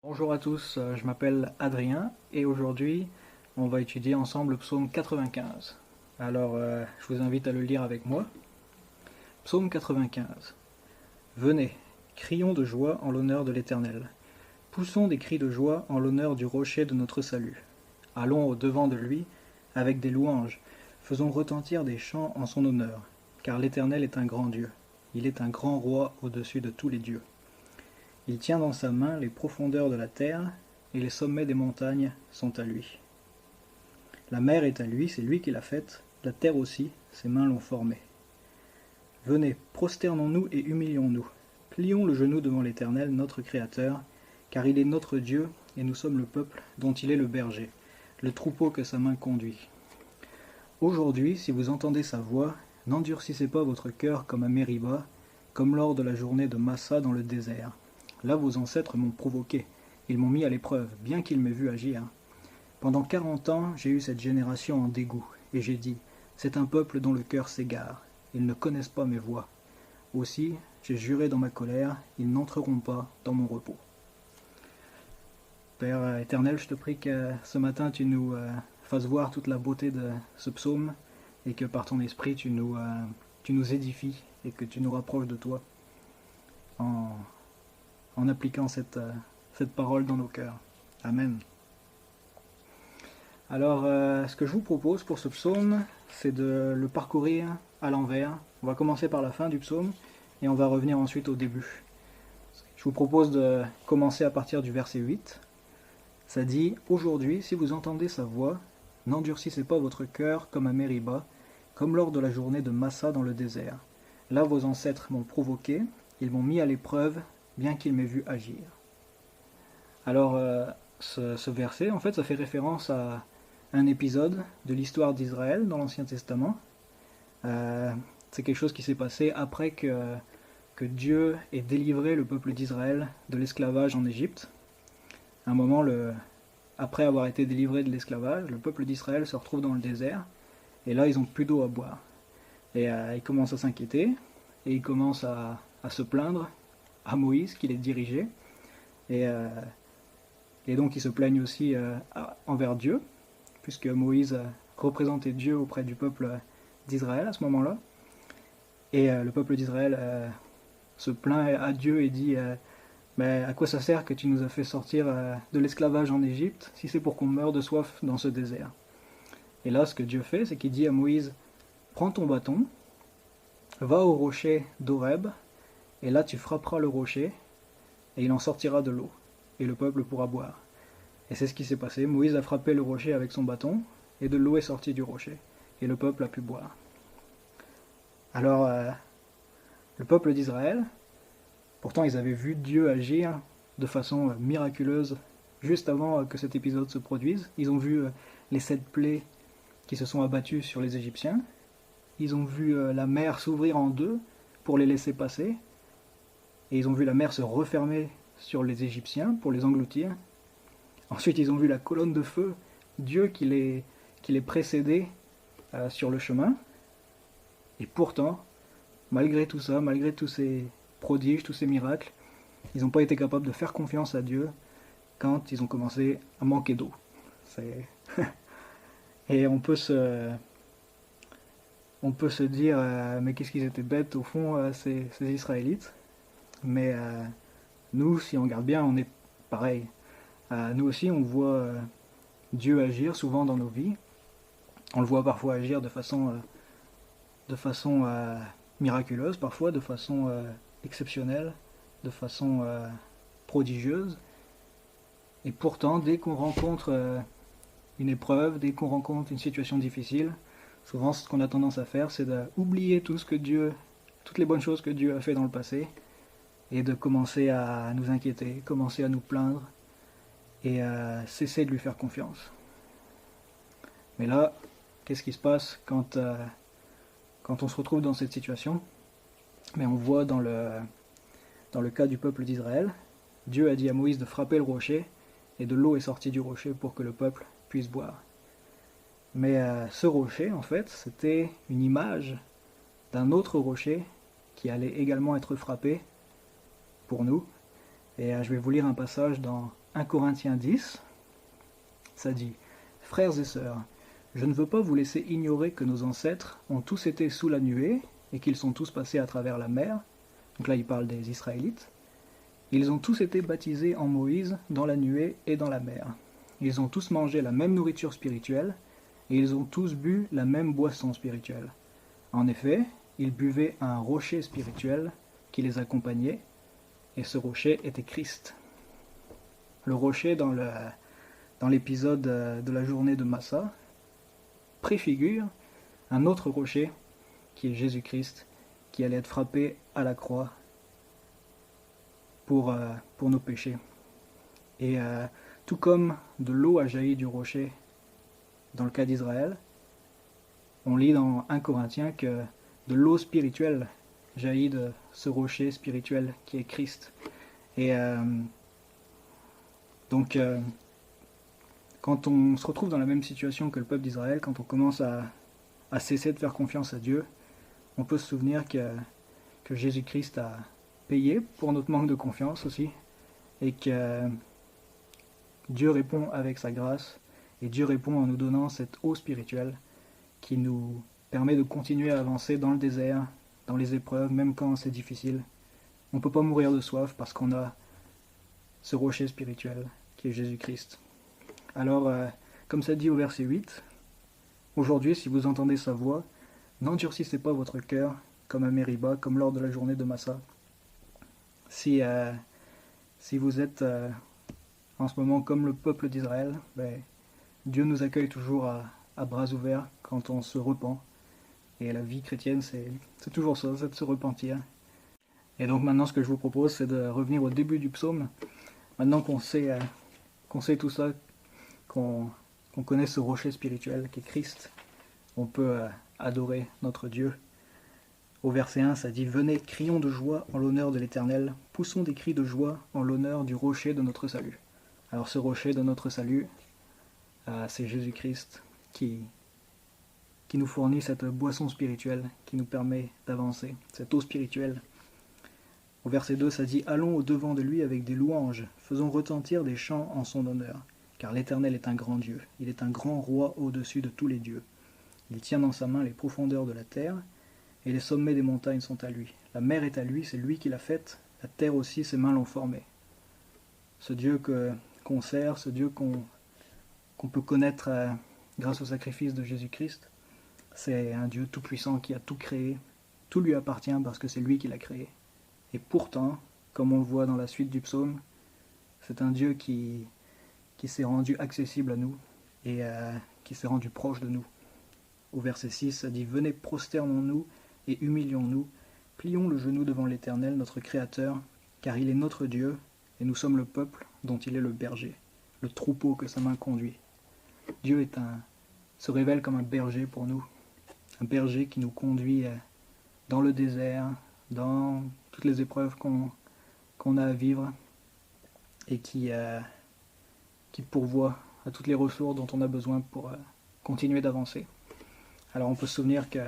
Bonjour à tous, je m'appelle Adrien et aujourd'hui on va étudier ensemble le psaume 95. Alors je vous invite à le lire avec moi. Psaume 95. Venez, crions de joie en l'honneur de l'Éternel. Poussons des cris de joie en l'honneur du rocher de notre salut. Allons au-devant de lui avec des louanges. Faisons retentir des chants en son honneur, car l'Éternel est un grand Dieu. Il est un grand roi au-dessus de tous les dieux. Il tient dans sa main les profondeurs de la terre, et les sommets des montagnes sont à lui. La mer est à lui, c'est lui qui l'a faite, la terre aussi, ses mains l'ont formée. Venez, prosternons-nous et humilions-nous. Plions le genou devant l'Éternel, notre Créateur, car il est notre Dieu, et nous sommes le peuple dont il est le berger, le troupeau que sa main conduit. Aujourd'hui, si vous entendez sa voix, n'endurcissez pas votre cœur comme à Mériba, comme lors de la journée de Massa dans le désert. Là vos ancêtres m'ont provoqué, ils m'ont mis à l'épreuve, bien qu'ils m'aient vu agir. Pendant 40 ans, j'ai eu cette génération en dégoût, et j'ai dit, c'est un peuple dont le cœur s'égare, ils ne connaissent pas mes voies. Aussi, j'ai juré dans ma colère, ils n'entreront pas dans mon repos. Père éternel, je te prie que ce matin tu nous fasses voir toute la beauté de ce psaume, et que par ton esprit tu nous édifies, et que tu nous rapproches de toi, en appliquant cette parole dans nos cœurs. Amen. Alors, ce que je vous propose pour ce psaume, c'est de le parcourir à l'envers. On va commencer par la fin du psaume et on va revenir ensuite au début. Je vous propose de commencer à partir du verset 8. Ça dit « Aujourd'hui, si vous entendez sa voix, n'endurcissez pas votre cœur comme à Mériba, comme lors de la journée de Massa dans le désert. Là vos ancêtres m'ont provoqué, ils m'ont mis à l'épreuve, bien qu'ils m'aient vu agir. » Alors, ce verset, en fait, ça fait référence à un épisode de l'histoire d'Israël dans l'Ancien Testament. C'est quelque chose qui s'est passé après que Dieu ait délivré le peuple d'Israël de l'esclavage en Égypte. À un moment, après avoir été délivré de l'esclavage, le peuple d'Israël se retrouve dans le désert, et là, ils n'ont plus d'eau à boire. Et ils commencent à s'inquiéter, et ils commencent à se plaindre à Moïse qui les dirigeait, et donc ils se plaignent aussi envers Dieu, puisque Moïse représentait Dieu auprès du peuple d'Israël à ce moment-là. Et le peuple d'Israël se plaint à Dieu et dit mais à quoi ça sert que tu nous as fait sortir de l'esclavage en Égypte si c'est pour qu'on meure de soif dans ce désert? Et là, ce que Dieu fait, c'est qu'il dit à Moïse, prends ton bâton, va au rocher d'Horeb, et là tu frapperas le rocher, et il en sortira de l'eau, et le peuple pourra boire. Et c'est ce qui s'est passé. Moïse a frappé le rocher avec son bâton, et de l'eau est sortie du rocher, et le peuple a pu boire. Alors, le peuple d'Israël, pourtant ils avaient vu Dieu agir de façon miraculeuse juste avant que cet épisode se produise. Ils ont vu les 7 plaies qui se sont abattues sur les Égyptiens. Ils ont vu la mer s'ouvrir en deux pour les laisser passer. Et ils ont vu la mer se refermer sur les Égyptiens pour les engloutir. Ensuite, ils ont vu la colonne de feu, Dieu qui les précédait sur le chemin. Et pourtant, malgré tout ça, malgré tous ces prodiges, tous ces miracles, ils n'ont pas été capables de faire confiance à Dieu quand ils ont commencé à manquer d'eau. Et on peut se dire, mais qu'est-ce qu'ils étaient bêtes au fond, ces Israélites. Mais nous, si on regarde bien, on est pareil. Nous aussi, on voit Dieu agir souvent dans nos vies. On le voit parfois agir de façon miraculeuse, parfois de façon exceptionnelle, de façon prodigieuse. Et pourtant, dès qu'on rencontre une épreuve, dès qu'on rencontre une situation difficile, souvent ce qu'on a tendance à faire, c'est d'oublier toutes les bonnes choses que Dieu a fait dans le passé, et de commencer à nous inquiéter, commencer à nous plaindre, et cesser de lui faire confiance. Mais là, qu'est-ce qui se passe quand on se retrouve dans cette situation? Mais on voit dans le cas du peuple d'Israël, Dieu a dit à Moïse de frapper le rocher, et de l'eau est sortie du rocher pour que le peuple puisse boire. Mais ce rocher, en fait, c'était une image d'un autre rocher qui allait également être frappé pour nous. Et je vais vous lire un passage dans 1 Corinthiens 10, ça dit « Frères et sœurs, je ne veux pas vous laisser ignorer que nos ancêtres ont tous été sous la nuée et qu'ils sont tous passés à travers la mer. » Donc là, il parle des Israélites. « Ils ont tous été baptisés en Moïse dans la nuée et dans la mer. Ils ont tous mangé la même nourriture spirituelle et ils ont tous bu la même boisson spirituelle. En effet, ils buvaient un rocher spirituel qui les accompagnait, et ce rocher était Christ. » Le rocher dans l'épisode de la journée de Massa préfigure un autre rocher qui est Jésus-Christ, qui allait être frappé à la croix pour nos péchés. Et tout comme de l'eau a jailli du rocher dans le cas d'Israël, on lit dans 1 Corinthiens que de l'eau spirituelle jaillit de ce rocher spirituel qui est Christ. Et donc, quand on se retrouve dans la même situation que le peuple d'Israël, quand on commence à cesser de faire confiance à Dieu, on peut se souvenir que Jésus-Christ a payé pour notre manque de confiance aussi, et que Dieu répond avec sa grâce, et Dieu répond en nous donnant cette eau spirituelle qui nous permet de continuer à avancer dans le désert, dans les épreuves, même quand c'est difficile. On ne peut pas mourir de soif parce qu'on a ce rocher spirituel qui est Jésus-Christ. Alors, comme ça dit au verset 8, « Aujourd'hui, si vous entendez sa voix, n'endurcissez pas votre cœur comme à Mériba, comme lors de la journée de Massa. » Si vous êtes en ce moment comme le peuple d'Israël, Dieu nous accueille toujours à bras ouverts quand on se repent. Et la vie chrétienne, c'est toujours ça, c'est de se repentir. Et donc maintenant, ce que je vous propose, c'est de revenir au début du psaume. Maintenant qu'on sait tout ça, qu'on connaît ce rocher spirituel qui est Christ, on peut adorer notre Dieu. Au verset 1, ça dit « Venez, crions de joie en l'honneur de l'Éternel, poussons des cris de joie en l'honneur du rocher de notre salut. » Alors ce rocher de notre salut, c'est Jésus-Christ qui nous fournit cette boisson spirituelle, qui nous permet d'avancer, cette eau spirituelle. Au verset 2, ça dit « Allons au-devant de lui avec des louanges, faisons retentir des chants en son honneur, car l'Éternel est un grand Dieu, il est un grand roi au-dessus de tous les dieux. Il tient dans sa main les profondeurs de la terre, et les sommets des montagnes sont à lui. La mer est à lui, c'est lui qui l'a faite, la terre aussi, ses mains l'ont formée. » Ce Dieu qu'on sert, ce Dieu qu'on peut connaître grâce au sacrifice de Jésus-Christ, c'est un Dieu tout-puissant qui a tout créé, tout lui appartient parce que c'est lui qui l'a créé. Et pourtant, comme on le voit dans la suite du psaume, c'est un Dieu qui s'est rendu accessible à nous et qui s'est rendu proche de nous. Au verset 6, ça dit « Venez, prosternons-nous et humilions-nous, plions le genou devant l'Éternel, notre Créateur, car il est notre Dieu, et nous sommes le peuple dont il est le berger, le troupeau que sa main conduit. » Dieu se révèle comme un berger pour nous, un berger qui nous conduit dans le désert, dans toutes les épreuves qu'on a à vivre, et qui pourvoit à toutes les ressources dont on a besoin pour continuer d'avancer. Alors on peut se souvenir que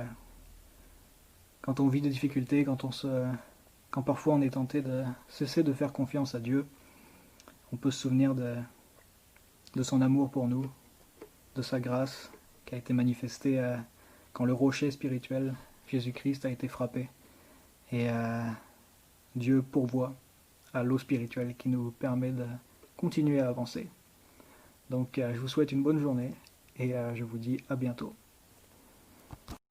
quand on vit des difficultés, quand parfois on est tenté de cesser de faire confiance à Dieu, on peut se souvenir de son amour pour nous, de sa grâce qui a été manifestée quand le rocher spirituel, Jésus-Christ, a été frappé. Et Dieu pourvoit à l'eau spirituelle qui nous permet de continuer à avancer. Donc je vous souhaite une bonne journée et je vous dis à bientôt.